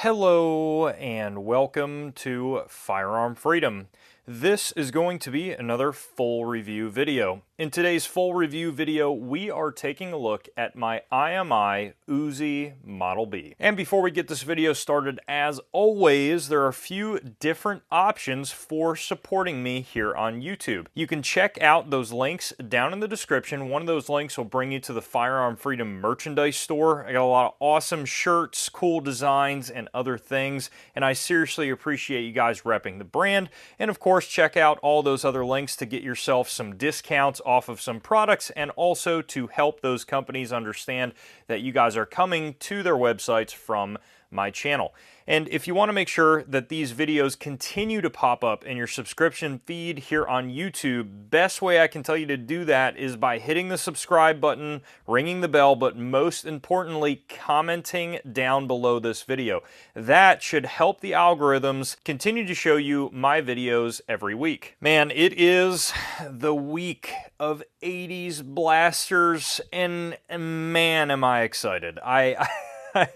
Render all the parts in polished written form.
Hello and welcome to Firearm Freedom. This is going to be another full review video. In today's full review video, we are taking a look at my IMI UZI Model B. And before we get this video started, as always, there are a few different options for supporting me here on YouTube. You can check out those links down in the description. One of those links will bring you to the Firearm Freedom merchandise store. I got a lot of awesome shirts, cool designs, and other things, and I seriously appreciate you guys repping the brand. And of course, check out all those other links to get yourself some discounts off of some products, and also to help those companies understand that you guys are coming to their websites from my channel. And if you want to make sure that these videos continue to pop up in your subscription feed here on YouTube, best way I can tell you to do that is by hitting the subscribe button, ringing the bell, but most importantly, commenting down below this video. That should help the algorithms continue to show you my videos every week. Man, it is the week of 80s blasters, and man, am I excited.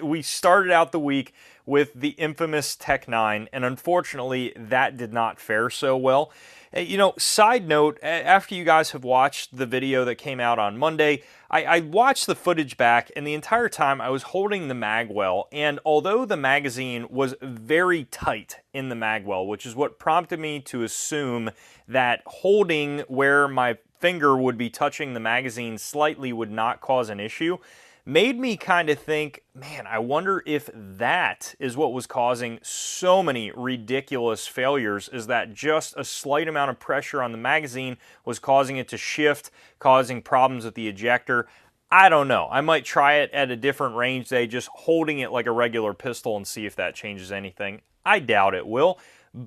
We started out the week with the infamous Tech 9, and unfortunately, that did not fare so well. You know, side note, after you guys have watched the video that came out on Monday, I watched the footage back, and the entire time I was holding the magwell, and although the magazine was very tight in the magwell, which is what prompted me to assume that holding where my finger would be touching the magazine slightly would not cause an issue, made me kind of think, man, I wonder if that is what was causing so many ridiculous failures, is that just a slight amount of pressure on the magazine was causing it to shift, causing problems with the ejector. I don't know. I might try it at a different range day, just holding it like a regular pistol, and see if that changes anything. I doubt it will.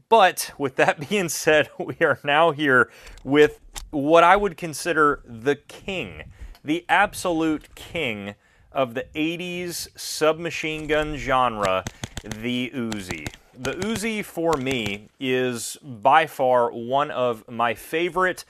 But with that being said, we are now here with what I would consider the king, the absolute king of the 80s submachine gun genre, the UZI. The UZI, for me, is by far one of my favorite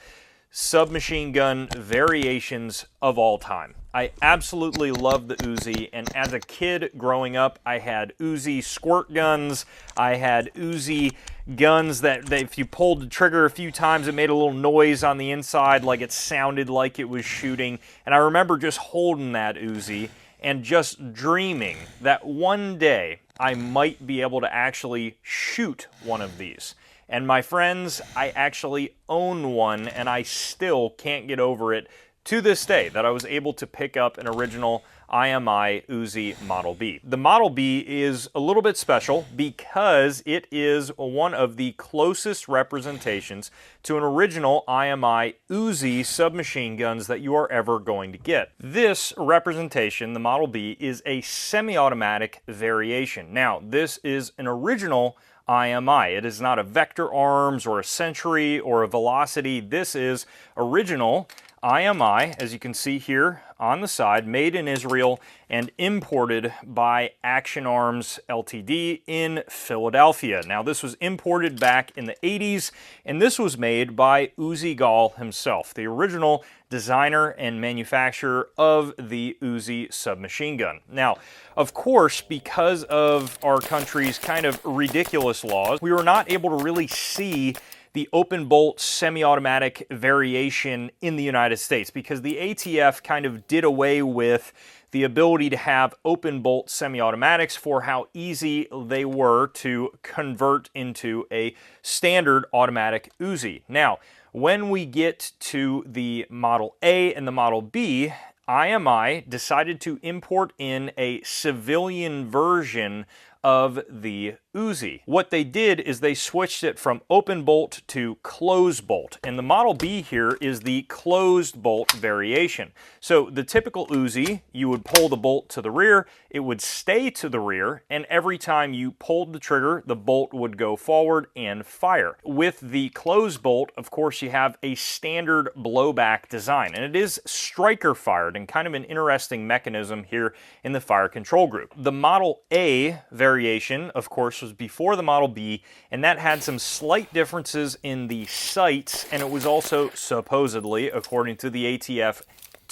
submachine gun variations of all time. I absolutely love the UZI, and as a kid growing up, I had UZI squirt guns, I had UZI guns that if you pulled the trigger a few times, it made a little noise on the inside, like it sounded like it was shooting. And I remember just holding that UZI and just dreaming that one day I might be able to actually shoot one of these. And my friends, I actually own one, and I still can't get over it to this day that I was able to pick up an original IMI UZI Model B. The Model B is a little bit special because it is one of the closest representations to an original IMI UZI submachine guns that you are ever going to get. This representation, the Model B, is a semi-automatic variation. Now, this is an original IMI. It is not a Vector Arms or a Century or a Velocity. This is original IMI, as you can see here on the side, made in Israel and imported by Action Arms Ltd. In Philadelphia. Now, this was imported back in the 80s, and this was made by Uzi Gal himself, the original designer and manufacturer of the UZI submachine gun. Now, of course, because of our country's kind of ridiculous laws, we were not able to really see the open bolt semi-automatic variation in the United States, because the ATF kind of did away with the ability to have open bolt semi-automatics for how easy they were to convert into a standard automatic UZI. Now, when we get to the Model A and the Model B, IMI decided to import in a civilian version of the UZI. What they did is they switched it from open bolt to closed bolt, and the Model B here is the closed bolt variation. So the typical UZI, you would pull the bolt to the rear, it would stay to the rear, and every time you pulled the trigger, the bolt would go forward and fire. With the closed bolt, of course, you have a standard blowback design, and it is striker fired, and kind of an interesting mechanism here in the fire control group. The Model A variation, of course, was before the Model B, and that had some slight differences in the sights, and it was also supposedly, according to the ATF,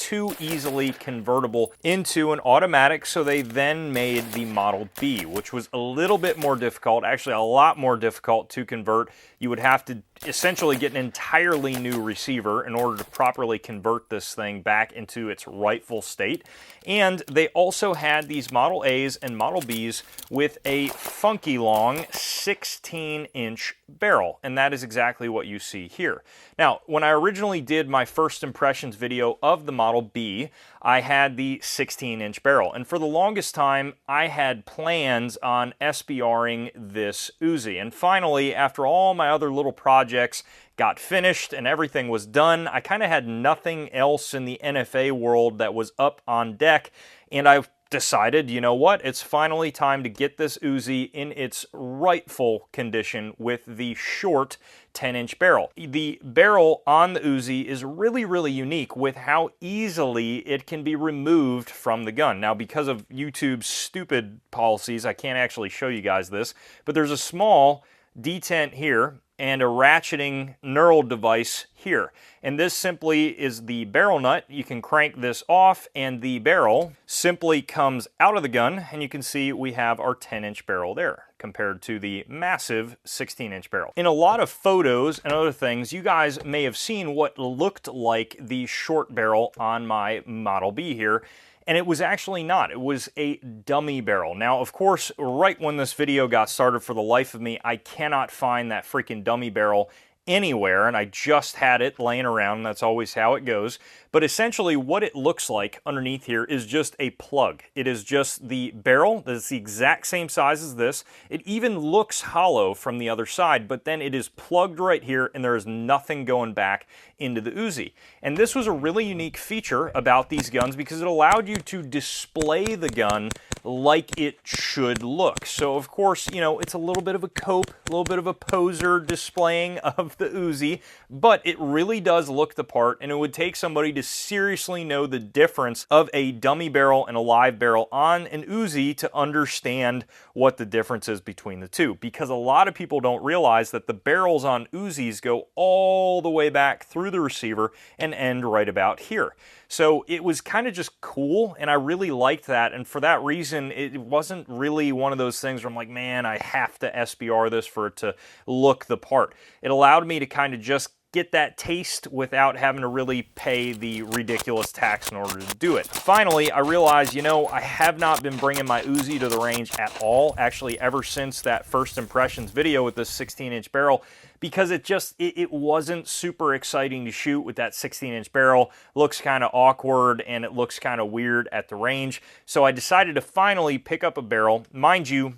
too easily convertible into an automatic, so they then made the Model B, which was a little bit more difficult, actually a lot more difficult to convert. You would have to essentially get an entirely new receiver in order to properly convert this thing back into its rightful state. And they also had these Model A's and Model B's with a funky long 16-inch barrel, and that is exactly what you see here. Now, when I originally did my first impressions video of the Model B, I had the 16-inch barrel, and for the longest time, I had plans on SBRing this UZI. And finally, after all my other little projects got finished and everything was done, I kind of had nothing else in the NFA world that was up on deck, and I decided, you know what, it's finally time to get this UZI in its rightful condition with the short 10-inch barrel. The barrel on the UZI is really, really unique with how easily it can be removed from the gun. Now, because of YouTube's stupid policies, I can't actually show you guys this, but there's a small detent here and a ratcheting knurled device here. And this simply is the barrel nut. You can crank this off and the barrel simply comes out of the gun, and you can see we have our 10-inch barrel there compared to the massive 16-inch barrel. In a lot of photos and other things, you guys may have seen what looked like the short barrel on my Model B here, and it was actually not. It was a dummy barrel. Now, of course, right when this video got started, for the life of me, I cannot find that freaking dummy barrel anywhere, and I just had it laying around, and that's always how it goes. But essentially what it looks like underneath here is just a plug. It is just the barrel that's the exact same size as this. It even looks hollow from the other side, but then it is plugged right here, and there is nothing going back into the UZI. And this was a really unique feature about these guns because it allowed you to display the gun like it should look. So of course, you know, it's a little bit of a cope, a little bit of a poser displaying of the UZI, but it really does look the part, and it would take somebody to seriously know the difference of a dummy barrel and a live barrel on an UZI to understand what the difference is between the two, because a lot of people don't realize that the barrels on UZIs go all the way back through the receiver and end right about here. So it was kind of just cool, and I really liked that, and for that reason, it wasn't really one of those things where I'm like, man, I have to SBR this for it to look the part. It allowed me to kind of just get that taste without having to really pay the ridiculous tax in order to do it. Finally, I realized, you know, I have not been bringing my UZI to the range at all, actually ever since that first impressions video with this 16-inch barrel, because it wasn't super exciting to shoot with that 16-inch barrel. Looks kind of awkward and it looks kind of weird at the range. So I decided to finally pick up a barrel. Mind you,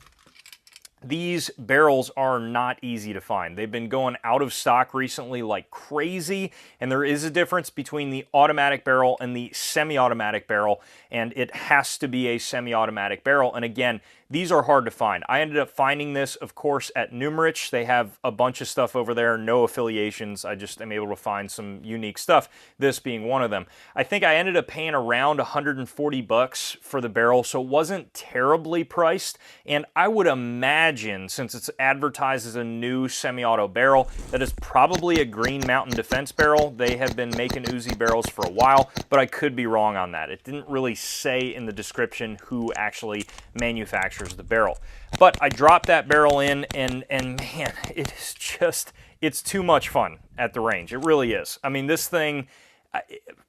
these barrels are not easy to find. They've been going out of stock recently like crazy, and there is a difference between the automatic barrel and the semi-automatic barrel, and it has to be a semi-automatic barrel. And again, these are hard to find. I ended up finding this, of course, at Numerich. They have a bunch of stuff over there, no affiliations. I just am able to find some unique stuff, this being one of them. I think I ended up paying around 140 bucks for the barrel, so it wasn't terribly priced. And I would imagine, since it's advertised as a new semi-auto barrel, that is probably a Green Mountain Defense barrel. They have been making UZI barrels for a while, but I could be wrong on that. It didn't really say in the description who actually manufactures the barrel. But I dropped that barrel in, and man, it is just, it's too much fun at the range. It really is. I mean, this thing,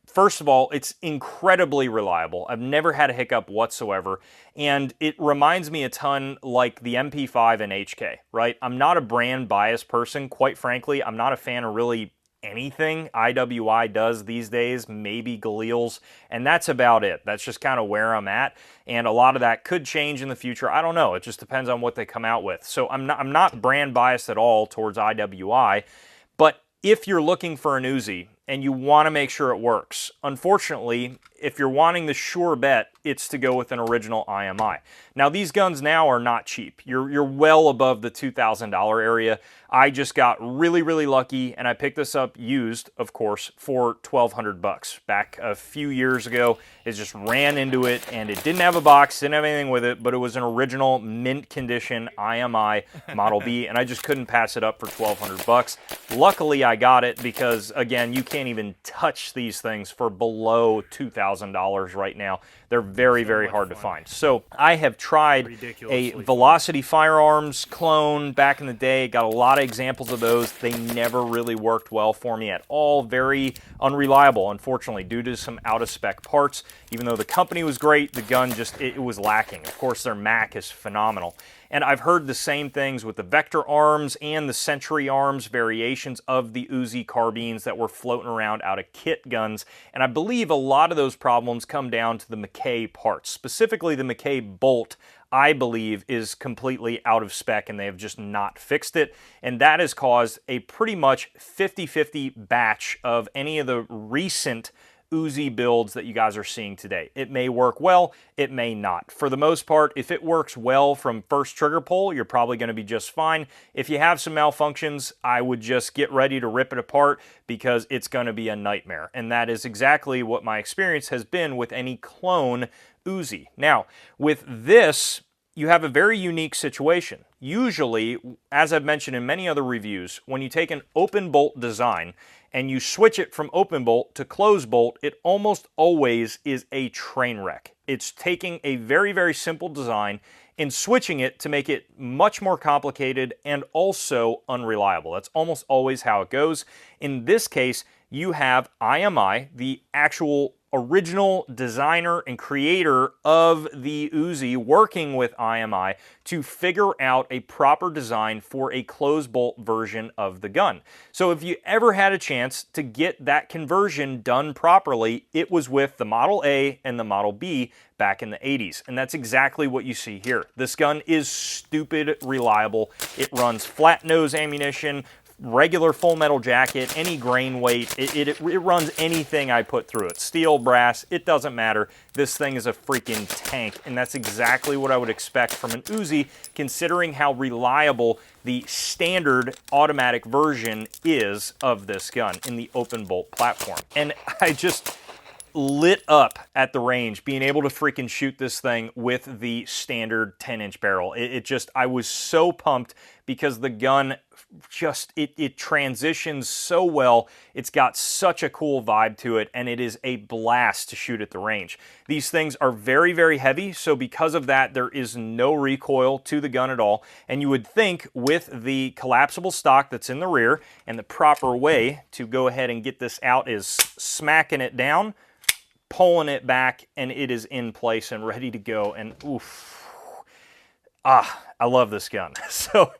first of all, it's incredibly reliable. I've never had a hiccup whatsoever, and it reminds me a ton like the MP5 and HK, right? I'm not a brand biased person. Quite frankly, I'm not a fan of really anything IWI does these days, maybe Galil's, and that's about it. That's just kind of where I'm at, and a lot of that could change in the future. I don't know. It just depends on what they come out with. So I'm not brand biased at all towards IWI, but if you're looking for an UZI and you want to make sure it works, unfortunately, if you're wanting the sure bet, it's to go with an original IMI. Now, these guns now are not cheap. You're well above the $2,000 area. I just got really, really lucky, and I picked this up used, of course, for 1,200 bucks. Back a few years ago, it just ran into it, and it didn't have a box, didn't have anything with it, but it was an original mint condition IMI Model B, and I just couldn't pass it up for 1,200 bucks. Luckily, I got it because, again, you can't even touch these things for below $2,000 right now. They're very, very hard to find. So I have tried a Velocity Firearms clone back in the day, got a lot of examples of those. They never really worked well for me at all. Very unreliable, unfortunately, due to some out-of-spec parts. Even though the company was great, the gun just, it was lacking. Of course, their MAC is phenomenal. And I've heard the same things with the Vector arms and the Century arms variations of the Uzi carbines that were floating around out of kit guns. And I believe a lot of those problems come down to the McKay parts. Specifically, the McKay bolt, I believe, is completely out of spec and they have just not fixed it. And that has caused a pretty much 50-50 batch of any of the recent Uzi builds that you guys are seeing today. It may work well, it may not. For the most part, if it works well from first trigger pull, you're probably going to be just fine. If you have some malfunctions, I would just get ready to rip it apart because it's going to be a nightmare. And that is exactly what my experience has been with any clone Uzi. Now, with this, you have a very unique situation. Usually, as I've mentioned in many other reviews, when you take an open bolt design and you switch it from open bolt to closed bolt, it almost always is a train wreck. It's taking a very, very simple design and switching it to make it much more complicated and also unreliable. That's almost always how it goes. In this case, you have IMI, the actual original designer and creator of the Uzi, working with IMI to figure out a proper design for a closed bolt version of the gun. So if you ever had a chance to get that conversion done properly, it was with the Model A and the Model B back in the 80s. And that's exactly what you see here. This gun is stupid reliable. It runs flat nose ammunition, regular full metal jacket, any grain weight, it runs anything I put through it. Steel, brass, it doesn't matter. This thing is a freaking tank, and that's exactly what I would expect from an Uzi, considering how reliable the standard automatic version is of this gun in the open bolt platform. And I just lit up at the range being able to freaking shoot this thing with the standard 10-inch barrel. I was so pumped because the gun just, it transitions so well. It's got such a cool vibe to it, and it is a blast to shoot at the range. These things are very, very heavy, so because of that, there is no recoil to the gun at all. And you would think with the collapsible stock that's in the rear, and the proper way to go ahead and get this out is smacking it down, pulling it back, and it is in place and ready to go. And oof, I love this gun. So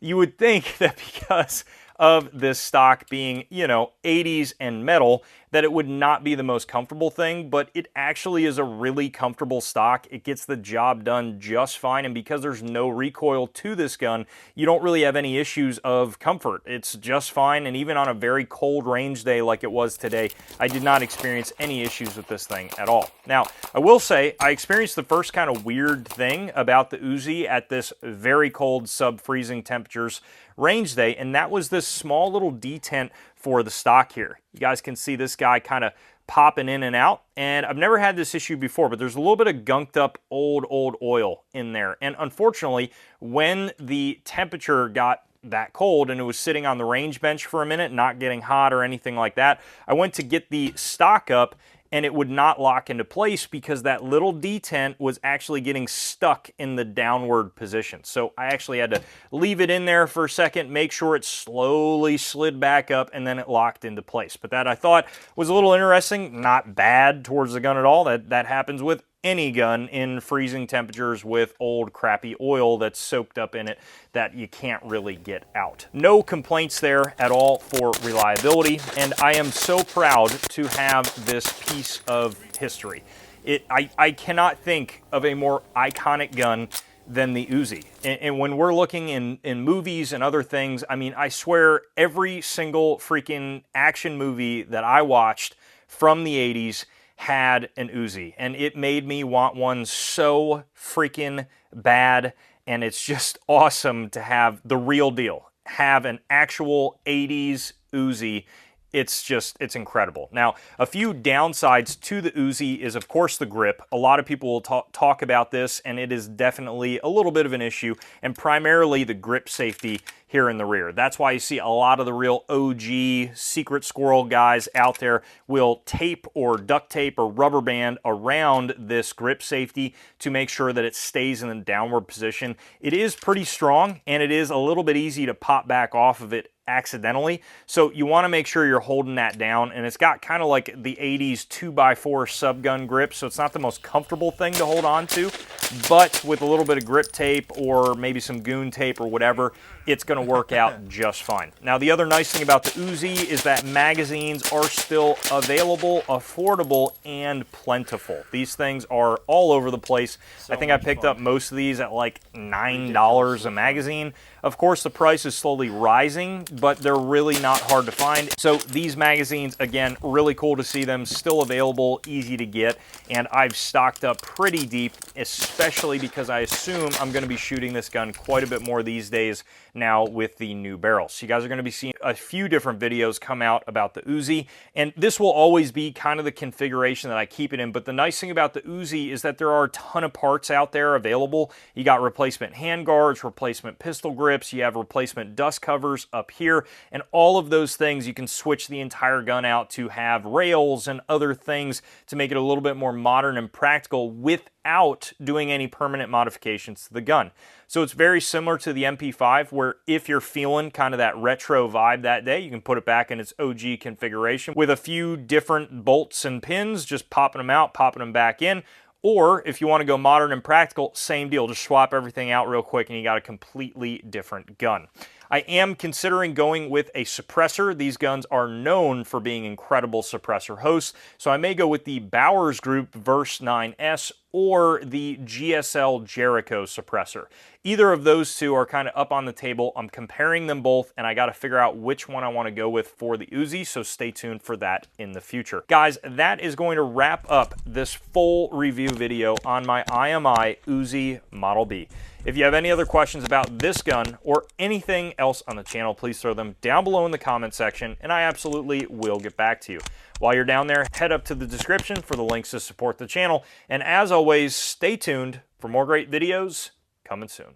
you would think that because of this stock being, 80s and metal, that it would not be the most comfortable thing, but it actually is a really comfortable stock. It gets the job done just fine, and because there's no recoil to this gun, you don't really have any issues of comfort. It's just fine, and even on a very cold range day like it was today, I did not experience any issues with this thing at all. Now, I will say, I experienced the first kind of weird thing about the Uzi at this very cold, sub-freezing temperatures range day, and that was this small little detent for the stock here. You guys can see this guy kind of popping in and out, and I've never had this issue before, but there's a little bit of gunked up old oil in there. And unfortunately, when the temperature got that cold and it was sitting on the range bench for a minute, not getting hot or anything like that, I went to get the stock up and it would not lock into place because that little detent was actually getting stuck in the downward position. So I actually had to leave it in there for a second, make sure it slowly slid back up, and then it locked into place. But that I thought was a little interesting, not bad towards the gun at all. That happens with any gun in freezing temperatures with old crappy oil that's soaked up in it that you can't really get out. No complaints there at all for reliability, and I am so proud to have this piece of history. I cannot think of a more iconic gun than the Uzi. And when we're looking in movies and other things, I mean, I swear every single freaking action movie that I watched from the 80s had an Uzi, and it made me want one so freaking bad. And it's just awesome to have the real deal, have an actual 80s Uzi. It's incredible. Now, a few downsides to the Uzi is, of course, the grip. A lot of people will talk about this, and it is definitely a little bit of an issue, and primarily the grip safety here in the rear. That's why you see a lot of the real OG secret squirrel guys out there will tape or duct tape or rubber band around this grip safety to make sure that it stays in the downward position. It is pretty strong, and it is a little bit easy to pop back off of it accidentally, so you want to make sure you're holding that down. And it's got kind of like the 80s 2x4 subgun grip, so it's not the most comfortable thing to hold on to, but with a little bit of grip tape or maybe some goon tape or whatever, it's going to work out just fine. Now, the other nice thing about the UZI is that magazines are still available, affordable, and plentiful. These things are all over the place. I think I picked up most of these at like $9 a magazine. Of course, the price is slowly rising, but they're really not hard to find. So these magazines, again, really cool to see them still available, easy to get, and I've stocked up pretty deep, especially because I assume I'm going to be shooting this gun quite a bit more these days now with the new barrels. So you guys are going to be seeing a few different videos come out about the UZI, and this will always be kind of the configuration that I keep it in. But the nice thing about the UZI is that there are a ton of parts out there available. You got replacement handguards, replacement pistol grips, you have replacement dust covers up here, and all of those things you can switch the entire gun out to have rails and other things to make it a little bit more modern and practical without doing any permanent modifications to the gun. So it's very similar to the MP5, where if you're feeling kind of that retro vibe that day, you can put it back in its OG configuration with a few different bolts and pins, just popping them out, popping them back in. Or if you want to go modern and practical, same deal, just swap everything out real quick and you got a completely different gun. I am considering going with a suppressor. These guns are known for being incredible suppressor hosts, so I may go with the Bowers Group Verse 9S or the GSL Jericho suppressor. Either of those two are kind of up on the table. I'm comparing them both, and I got to figure out which one I want to go with for the UZI, so stay tuned for that in the future. Guys, that is going to wrap up this full review video on my IMI UZI Model B. If you have any other questions about this gun or anything else on the channel, please throw them down below in the comment section, and I absolutely will get back to you. While you're down there, head up to the description for the links to support the channel, and as always, stay tuned for more great videos coming soon.